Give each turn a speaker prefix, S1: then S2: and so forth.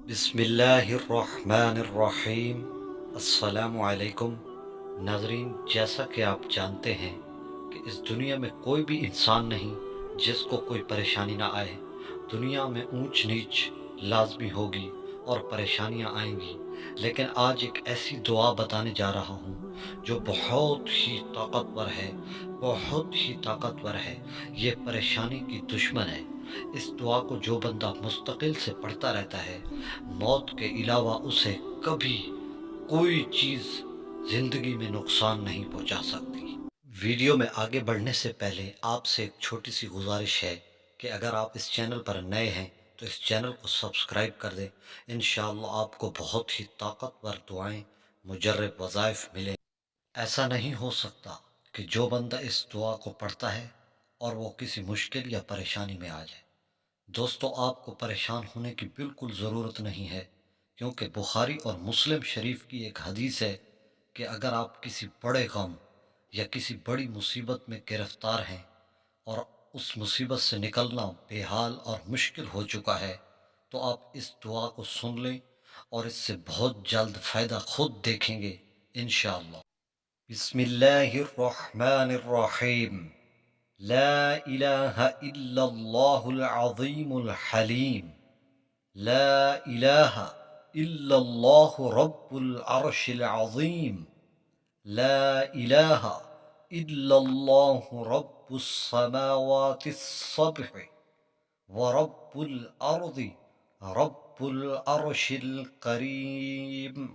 S1: بسم اللہ الرحمن الرحیم۔ السلام علیکم ناظرین، جیسا کہ آپ جانتے ہیں کہ اس دنیا میں کوئی بھی انسان نہیں جس کو کوئی پریشانی نہ آئے۔ دنیا میں اونچ نیچ لازمی ہوگی اور پریشانیاں آئیں گی، لیکن آج ایک ایسی دعا بتانے جا رہا ہوں جو بہت ہی طاقتور ہے، بہت ہی طاقتور ہے۔ یہ پریشانی کی دشمن ہے۔ اس دعا کو جو بندہ مستقل سے پڑھتا رہتا ہے، موت کے علاوہ اسے کبھی کوئی چیز زندگی میں نقصان نہیں پہنچا سکتی۔ ویڈیو میں آگے بڑھنے سے پہلے آپ سے ایک چھوٹی سی گزارش ہے کہ اگر آپ اس چینل پر نئے ہیں تو اس چینل کو سبسکرائب کر دیں۔ انشاءاللہ آپ کو بہت ہی طاقتور دعائیں، مجرب وظائف ملیں۔ ایسا نہیں ہو سکتا کہ جو بندہ اس دعا کو پڑھتا ہے اور وہ کسی مشکل یا پریشانی میں آ جائے۔ دوستو، آپ کو پریشان ہونے کی بالکل ضرورت نہیں ہے، کیونکہ بخاری اور مسلم شریف کی ایک حدیث ہے کہ اگر آپ کسی بڑے غم یا کسی بڑی مصیبت میں گرفتار ہیں اور اس مصیبت سے نکلنا بے حال اور مشکل ہو چکا ہے، تو آپ اس دعا کو سن لیں اور اس سے بہت جلد فائدہ خود دیکھیں گے انشاءاللہ۔ بسم اللہ الرحمن الرحیم۔ لا إله إلا الله العظيم الحليم. لا إله إلا الله رب العرش العظيم. لا إله إلا الله رب السماوات السبع ورب الأرض رب العرش الكريم.